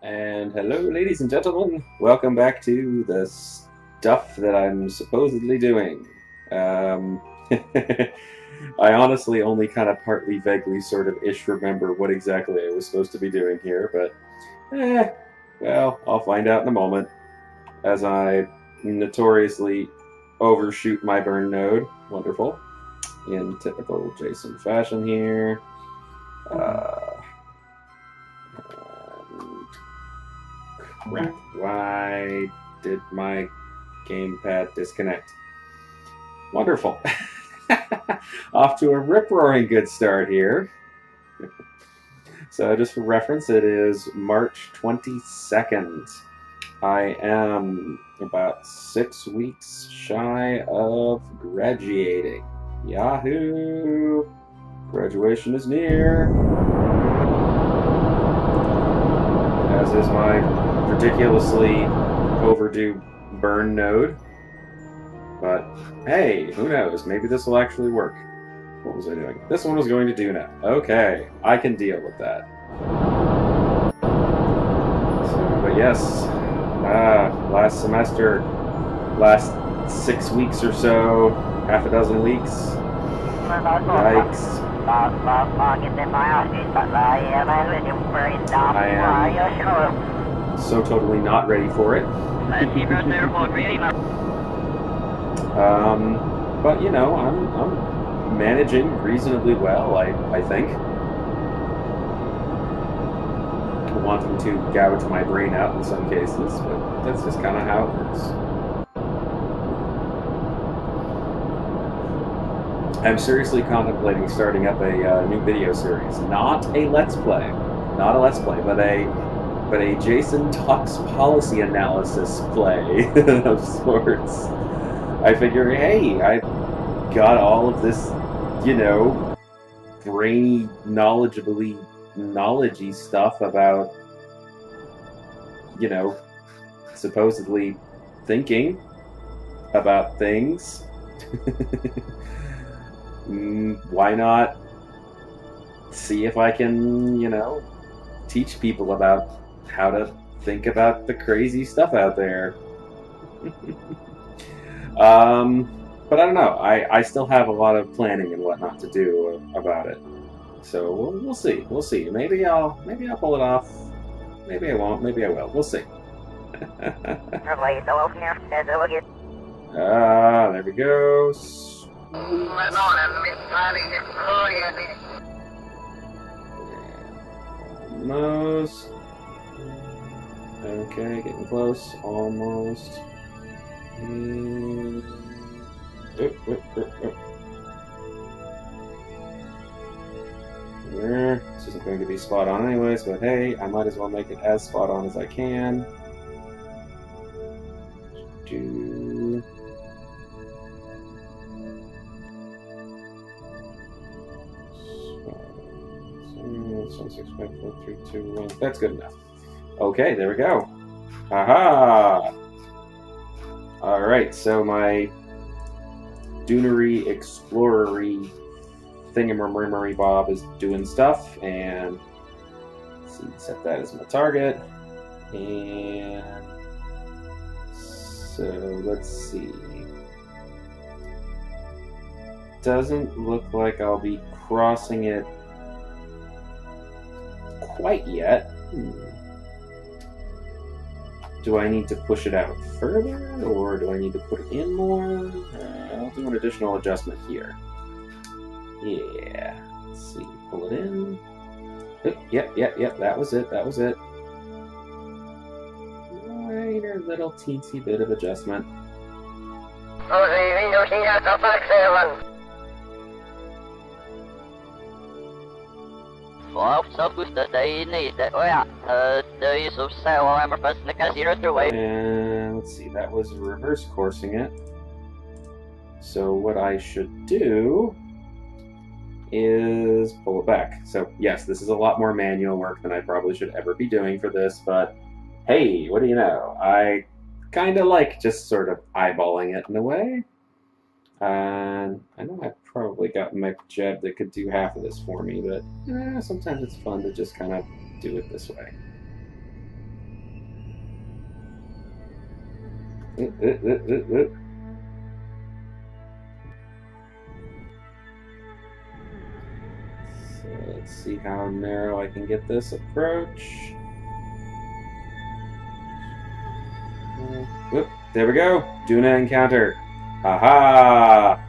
And hello, ladies and gentlemen. Welcome back to the stuff that I'm supposedly doing. Um, I honestly only kind of partly, vaguely, sort of ish remember what exactly I was supposed to be doing here, but well, I'll find out in a moment as I notoriously overshoot my burn node. Wonderful. In typical Jason fashion here. Uh, Crap. Why did my gamepad disconnect? Wonderful. Off to a rip-roaring good start here. So just for reference, it is March 22nd. I am about 6 weeks shy of graduating. Yahoo! Graduation is near. As is my ridiculously overdue burn node. But hey, who knows? Maybe this will actually work. What was I doing? This one was going to do now. Okay, I can deal with that. So, but yes, last semester, last 6 weeks or so, half a dozen weeks. Yikes. I am so totally not ready for it. But you know, I'm managing reasonably well, I think. Wanting to gouge my brain out in some cases, but that's just kind of how it works. I'm seriously contemplating starting up a new video series. Not a Let's Play, but a Jason Talks policy analysis play of sorts. I figure, hey, I've got all of this, you know, brainy, knowledgey stuff about, you know, supposedly thinking about things. Why not see if I can, you know, teach people about how to think about the crazy stuff out there. But I don't know. I still have a lot of planning and whatnot to do about it. So we'll see. We'll see. Maybe I'll pull it off. Maybe I won't. Maybe I will. We'll see. There we go. Almost. Okay, getting close. Almost. This isn't going to be spot on anyways, but hey, I might as well make it as spot on as I can. Do. So 6, 5, 4, 3, 2, 1. That's good enough. Okay, there we go. Aha! Alright, so my Doonery Explorery thingamurmury bob is doing stuff, and let's see, set that as my target. And so let's see. Doesn't look like I'll be crossing it quite yet. Do I need to push it out further, or do I need to put it in more? I'll do an additional adjustment here. Yeah. Let's see. Pull it in. Yep. That was it. Minor little teensy bit of adjustment. And let's see, that was reverse coursing it. So what I should do is pull it back. So yes, this is a lot more manual work than I probably should ever be doing for this, but hey, what do you know? I kind of like just sort of eyeballing it in a way. And I know I've probably got my jeb that could do half of this for me, but sometimes it's fun to just kind of do it this way. So let's see how narrow I can get this approach. Whoop, there we go. Duna encounter. Aha!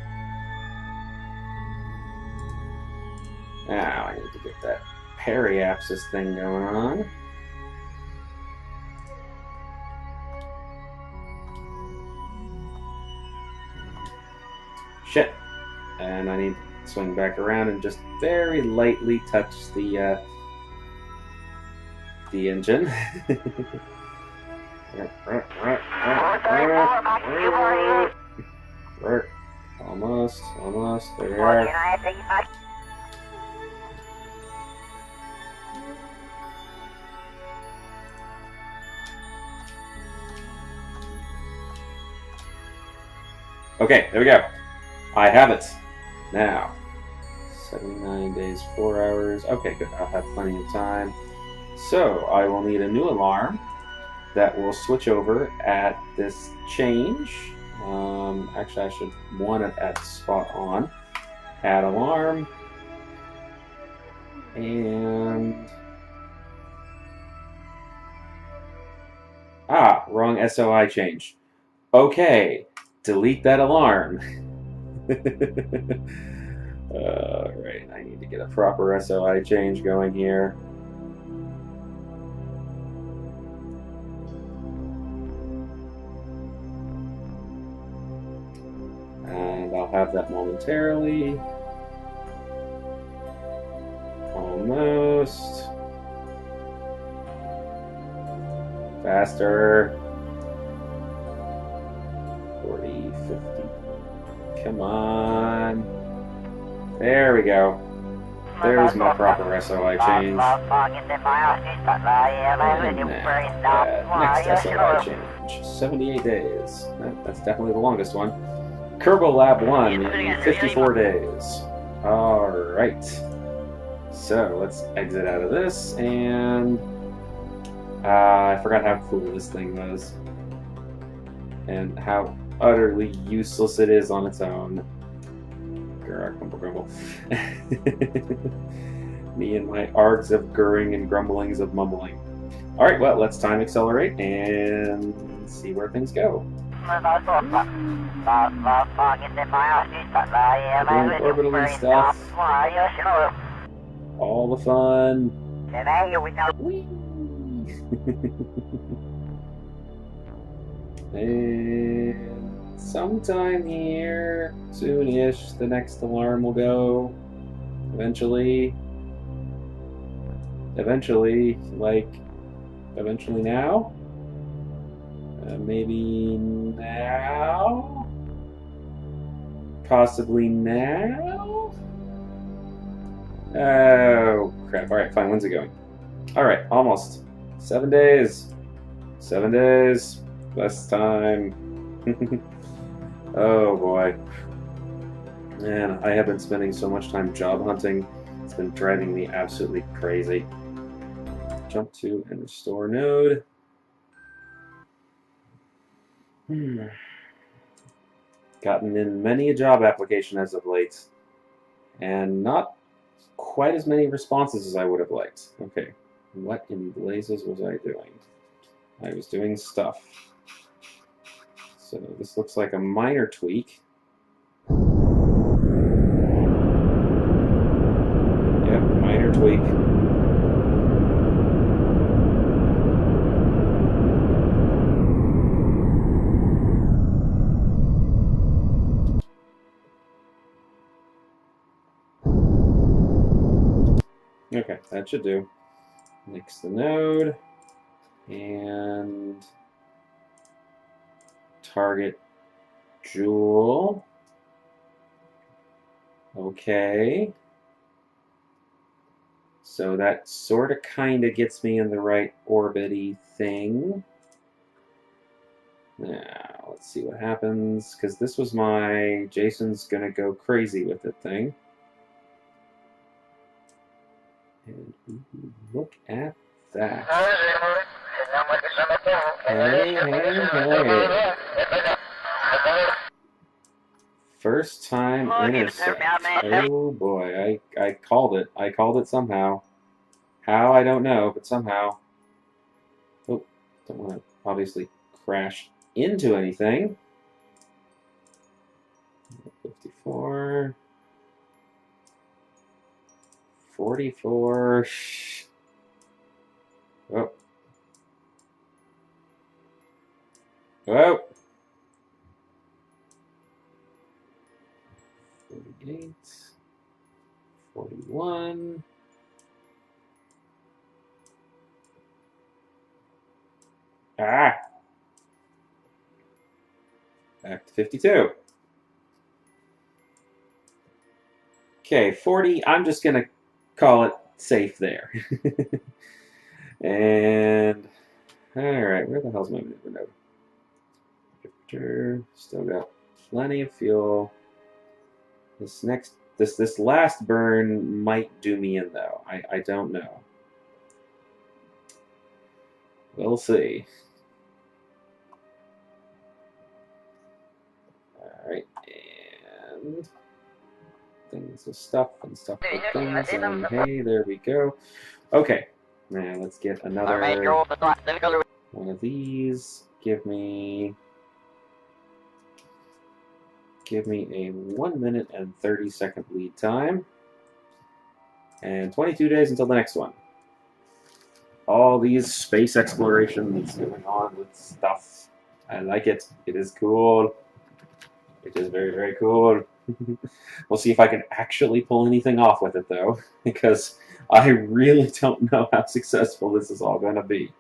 Now I need to get that periapsis thing going on. Shit. And I need to swing back around and just very lightly touch the engine. Almost. There we are. Okay, there we go. I have it. Now, 79 days, 4 hours. Okay, good. I'll have plenty of time. So, I will need a new alarm that will switch over at this change. Actually, I should want it at spot on. Add alarm. And... wrong SOI change. Okay, delete that alarm. Alright, I need to get a proper SOI change going here. And I'll have that momentarily. Almost. Faster. 40, 50. Come on. There we go. There's my proper SOI change. And next SOI change. 78 days. That's definitely the longest one. Kerbal Lab 1 in 54 days. Alright. So let's exit out of this, and I forgot how cool this thing was. And how utterly useless it is on its own. Grumble. Me and my args of gurring and grumblings of mumbling. Alright, well, let's time accelerate and see where things go. Doing orbitally stuff. All the fun. Whee! And sometime here, soon-ish, the next alarm will go. Eventually, eventually now? Maybe now? Possibly now? Oh, crap. Alright, fine. When's it going? Alright, almost. 7 days. 7 days. Less time. Oh, boy. Man, I have been spending so much time job hunting. It's been driving me absolutely crazy. Jump to and restore node. Gotten in many a job application as of late, and not quite as many responses as I would have liked. Okay, what in blazes was I doing? I was doing stuff. So this looks like a minor tweak. Yep, minor tweak. Okay, that should do. Next the node, and target Joule. Okay. So that sort of kind of gets me in the right orbity thing. Now, let's see what happens, because this was my Jason's gonna go crazy with it thing. And look at that. Hey, hey, hey. First time intersect. Oh boy, I called it. I called it somehow. How, I don't know, but somehow. Oh, don't want to obviously crash into anything. 54. 44. Oh. Oh. 48. 41. Ah. Back to 52. Okay, 40. I'm just going to call it safe there. And, alright, where the hell's my maneuver node? Still got plenty of fuel. This last burn might do me in, though. I don't know. We'll see. Alright, and things with stuff and stuff with things, and hey, there we go. Okay, now let's get another one of these. Give me a 1 minute and 30-second lead time, and 22 days until the next one. All these space explorations going on with stuff. I like it. It is cool. It is very, very cool. We'll see if I can actually pull anything off with it, though, because I really don't know how successful this is all going to be.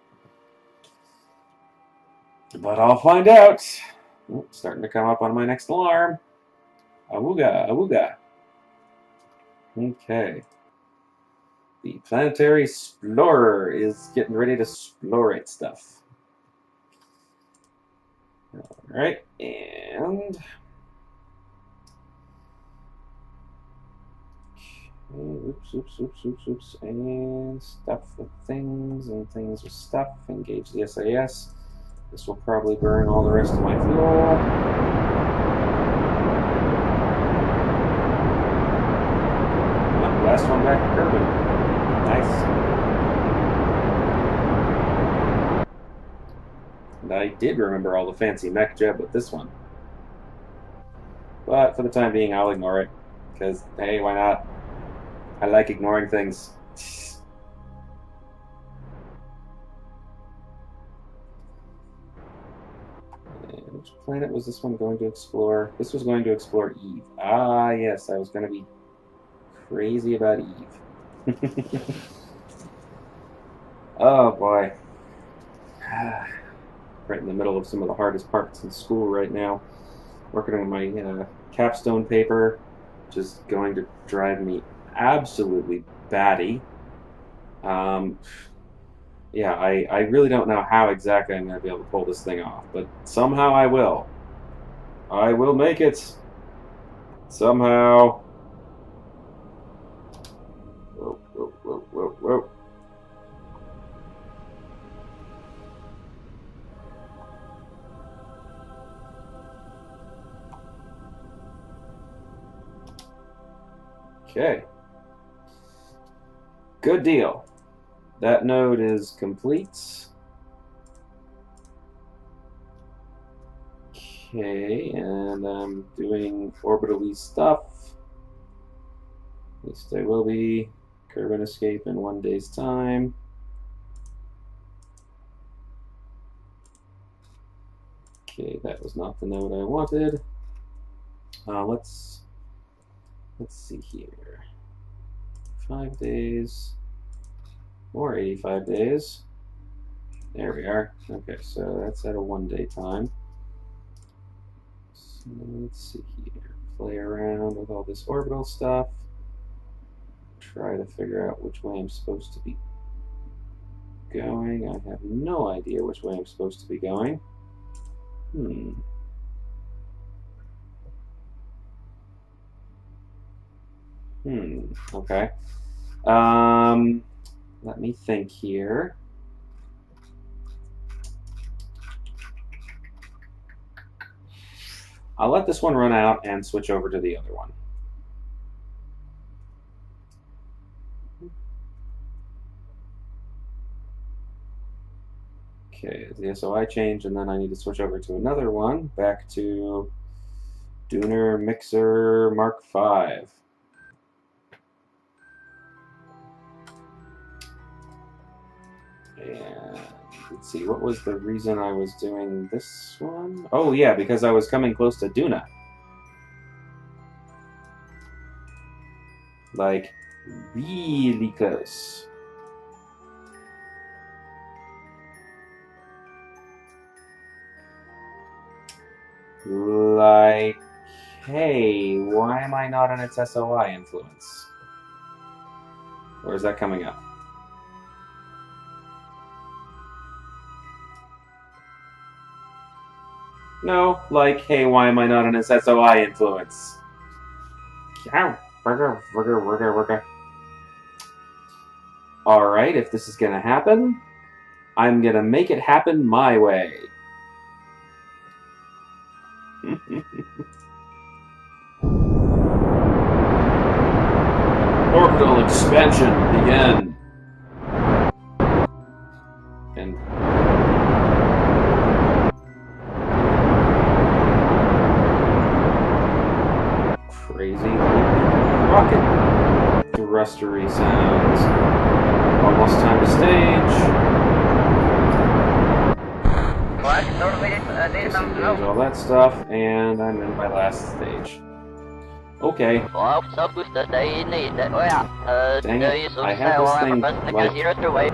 But I'll find out. Oh, starting to come up on my next alarm. Awooga, awooga. Okay. The Planetary Explorer is getting ready to explore its stuff. Alright, and... Oops. And stuff with things, and things with stuff. Engage the SAS. This will probably burn all the rest of my fuel. Last one back to Kerbal. Nice. And I did remember all the fancy mech jeb with this one. But for the time being, I'll ignore it. Because, hey, why not? I like ignoring things. And which planet was this one going to explore? This was going to explore Eve. Ah, yes, I was going to be crazy about Eve. Oh, boy. Right in the middle of some of the hardest parts in school right now. Working on my capstone paper, which is going to drive me absolutely batty. Yeah, I really don't know how exactly I'm going to be able to pull this thing off, but somehow I will. I will make it. Somehow. Whoa. Okay. Good deal. That node is complete. Okay, and I'm doing orbitally stuff. At least I will be. Kerbal escape in 1 day's time. Okay, that was not the node I wanted. Let's see here. 5 days. Or 85 days. There we are. Okay, so that's at a 1 day time. So let's see here. Play around with all this orbital stuff. Try to figure out which way I'm supposed to be going. I have no idea which way I'm supposed to be going. Okay. Let me think here. I'll let this one run out and switch over to the other one. Okay, the SOI changed, and then I need to switch over to another one. Back to Dooner Mixer Mark V. And let's see, what was the reason I was doing this one? Oh yeah, because I was coming close to Duna. Like, really close. Like, hey, why am I not in its SOI influence? Or is that coming up? No, like, hey, why am I not in its SOI influence? Alright, if this is gonna happen, I'm gonna make it happen my way. Orbital expansion begin. And crazy rocket thrustery sounds. Almost time to stage. Disengage all that stuff, and I'm in my last stage. Okay. Dang it, I have this thing, like,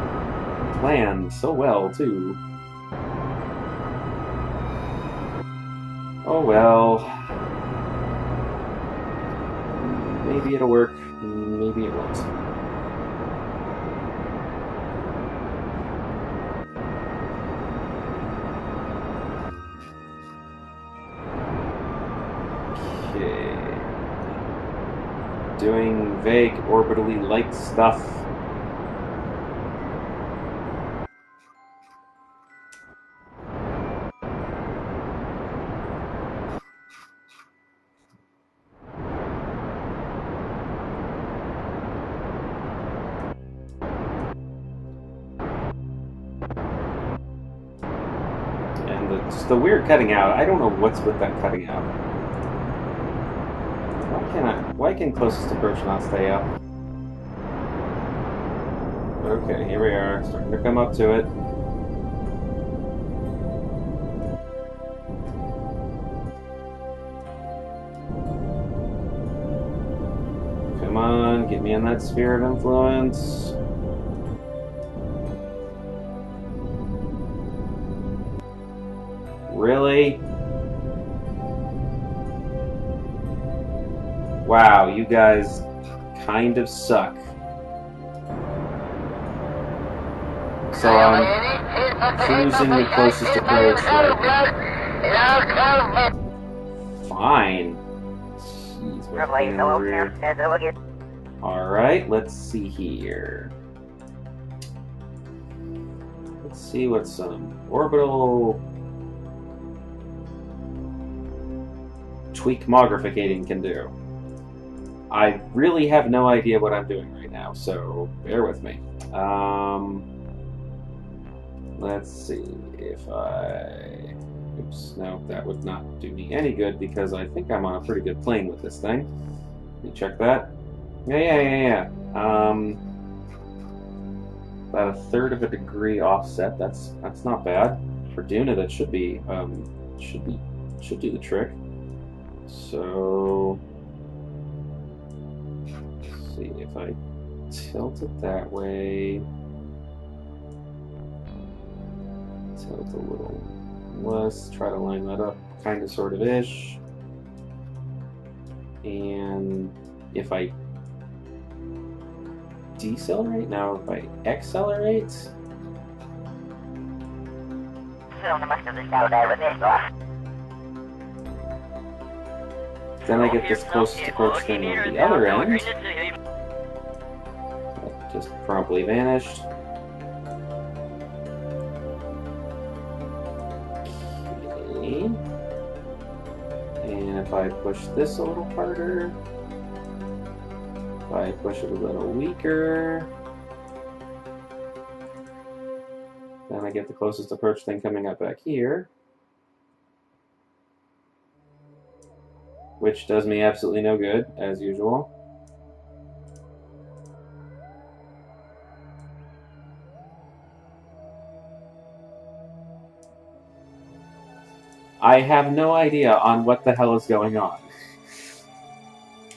planned so well, too. Oh well. Maybe it'll work, maybe it won't. Okay. Doing vague, orbitally light stuff. And just the weird cutting out. I don't know what's with that cutting out. Why can closest approach not stay up? Okay, here we are, starting to come up to it. Come on, get me in that sphere of influence. Really? Wow, you guys kind of suck. So I'm cruising the closest approach right. Fine. Jeez, alright, let's see here. Let's see what some orbital tweak-mogrificating can do. I really have no idea what I'm doing right now, so bear with me. Let's see if I... Oops, no, that would not do me any good because I think I'm on a pretty good plane with this thing. Let me check that. Yeah. About 1/3 of a degree offset. That's not bad. For Duna, that should do the trick. So... see if I tilt it that way, tilt a little less, try to line that up kind of sort of ish, and if I decelerate, now if I accelerate, then I get this closest approach thing on the other end. That just promptly vanished. Okay. if I push this a little harder, if I push it a little weaker, then I get the closest approach thing coming up back here, which does me absolutely no good, as usual. I have no idea on what the hell is going on.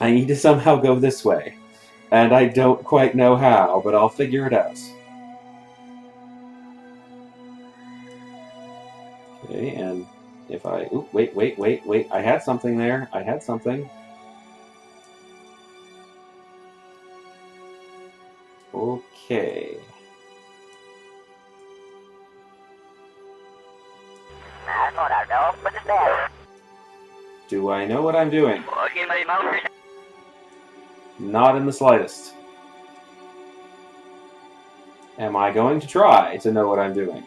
I need to somehow go this way, and I don't quite know how, but I'll figure it out. Okay, and if I... Ooh, wait, I had something there. I had something. Okay. Do I know what I'm doing? Not in the slightest. Am I going to try to know what I'm doing?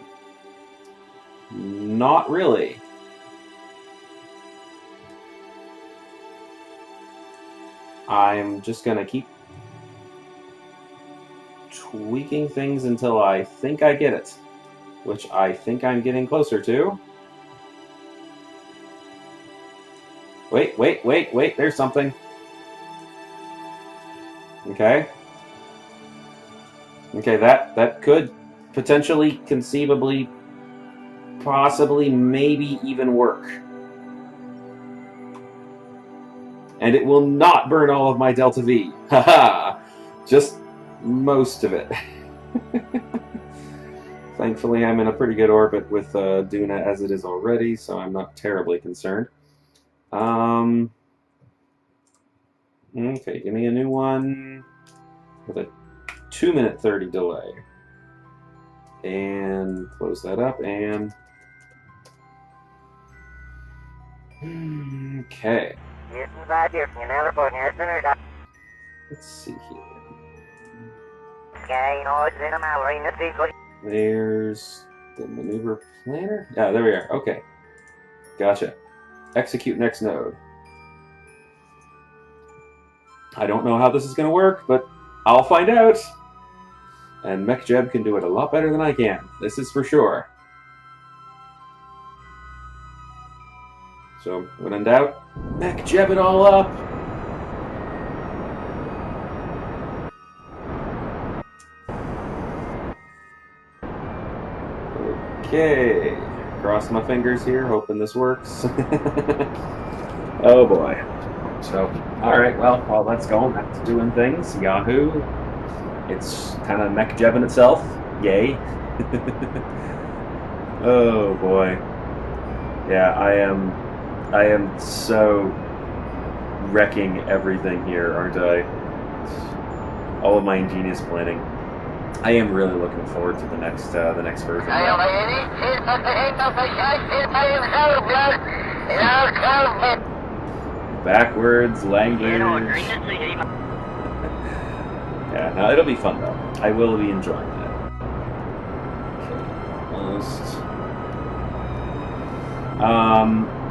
Not really. I'm just going to keep tweaking things until I think I get it, which I think I'm getting closer to. Wait, there's something. Okay. Okay, that could potentially, conceivably, possibly, maybe even work. And it will not burn all of my Delta V. Haha! Just most of it. Thankfully, I'm in a pretty good orbit with Duna as it is already, so I'm not terribly concerned. Okay, give me a new one with a 2-minute 30 delay. And close that up, and... Okay. Let's see here. There's the maneuver planner. Yeah, there we are. Okay. Gotcha. Execute next node. I don't know how this is going to work, but I'll find out. And MechJeb can do it a lot better than I can. This is for sure. So, when in doubt, MechJeb it all up. Okay. Cross my fingers here, hoping this works. Oh boy. So, alright, well, while that's going, back to doing things. Yahoo! It's kind of MechJeb in itself. Yay. Oh boy. Yeah, I am so wrecking everything here, aren't I? All of my ingenious planning. I am really looking forward to the next version. Backwards language. Yeah, no, it'll be fun though. I will be enjoying that. Okay, almost.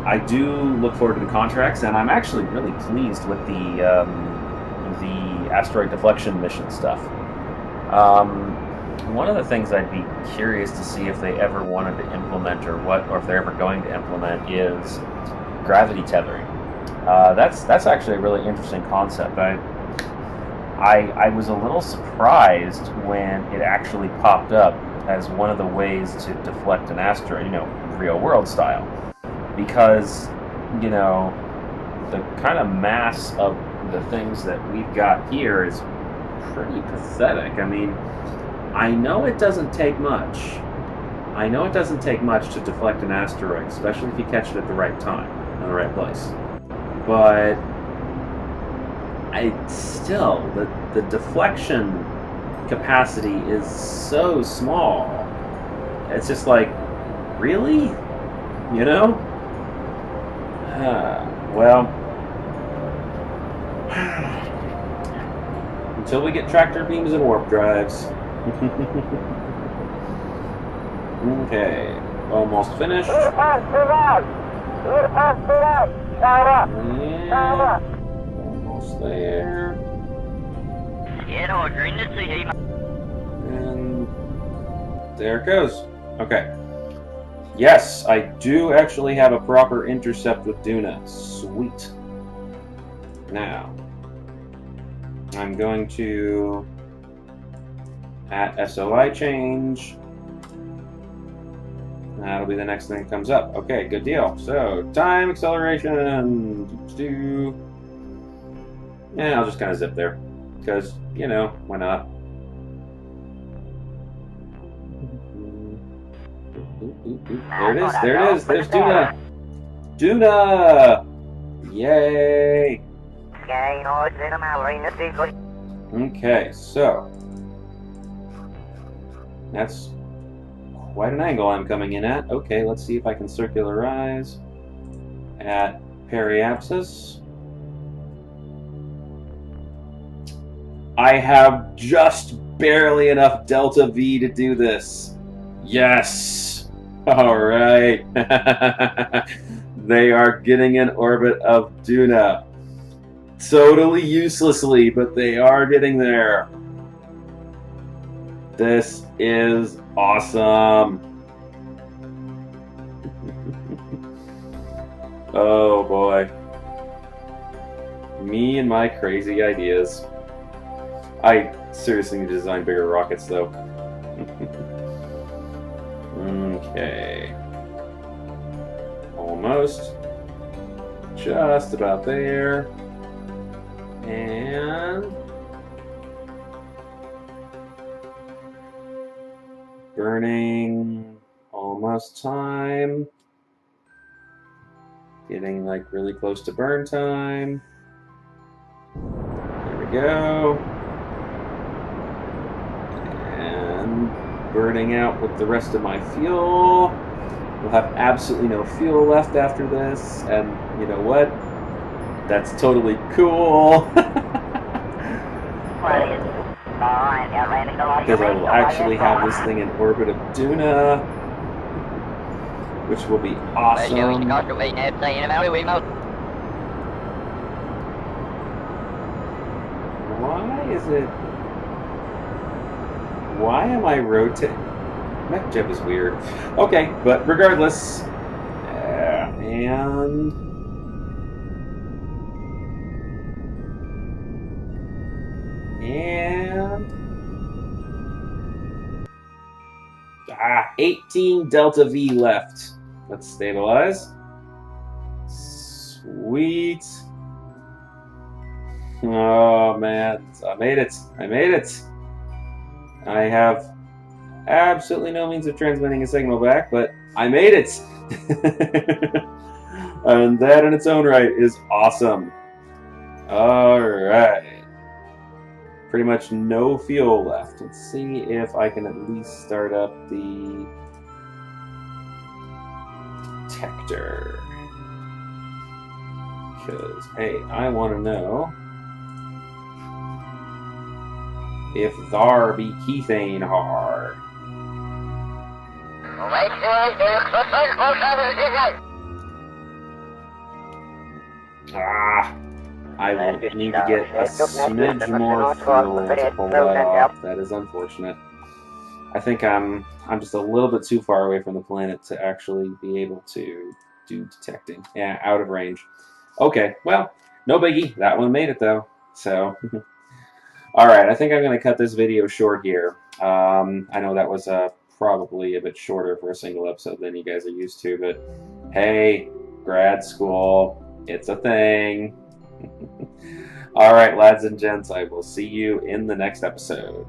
I do look forward to the contracts, and I'm actually really pleased with the asteroid deflection mission stuff. One of the things I'd be curious to see if they ever wanted to implement, or if they're ever going to implement, is gravity tethering. That's actually a really interesting concept. I was a little surprised when it actually popped up as one of the ways to deflect an asteroid, real world style, because the kind of mass of the things that we've got here is pretty pathetic. I mean, I know it doesn't take much. I know it doesn't take much to deflect an asteroid, especially if you catch it at the right time, in the right place. But the deflection capacity is so small. It's just like, really? Well, until we get tractor beams and warp drives. Okay, almost finished. Yeah, almost there. And there it goes. Okay. Yes, I do actually have a proper intercept with Duna. Sweet. Now, I'm going to at SOI change. That'll be the next thing that comes up. Okay, good deal. So, time acceleration. Yeah, I'll just kind of zip there. Because, you know, why not? There it is, there it is. There's Duna. Duna! Yay! Okay, so that's quite an angle I'm coming in at. Okay, let's see if I can circularize at periapsis. I have just barely enough delta V to do this. Yes! Alright. They are getting in orbit of Duna. Totally uselessly, but they are getting there. This is awesome. Oh boy. Me and my crazy ideas. I seriously need to design bigger rockets though. Okay. Almost. Just about there. And burning almost time. Getting like really close to burn time. There we go. And burning out with the rest of my fuel. We'll have absolutely no fuel left after this, and you know what? That's totally cool. Because I will actually have this thing in orbit of Duna, which will be awesome. Why is it? Why am I rotating? Mech Jeb is weird. Okay, but regardless, and 18 delta V left. Let's stabilize. Sweet. Oh man, I made it. I made it. I have absolutely no means of transmitting a signal back, but I made it. And that in its own right is awesome. Alright. Pretty much no fuel left. Let's see if I can at least start up the detector. Because, hey, I want to know if thar be Keithane hard. I will need to get a smidge more fuel to pull that off. That is unfortunate. I think I'm just a little bit too far away from the planet to actually be able to do detecting. Yeah, out of range. Okay, well, no biggie. That one made it though. So, alright, I think I'm going to cut this video short here. I know that was probably a bit shorter for a single episode than you guys are used to, but hey, grad school, it's a thing. Alright, lads and gents, I will see you in the next episode.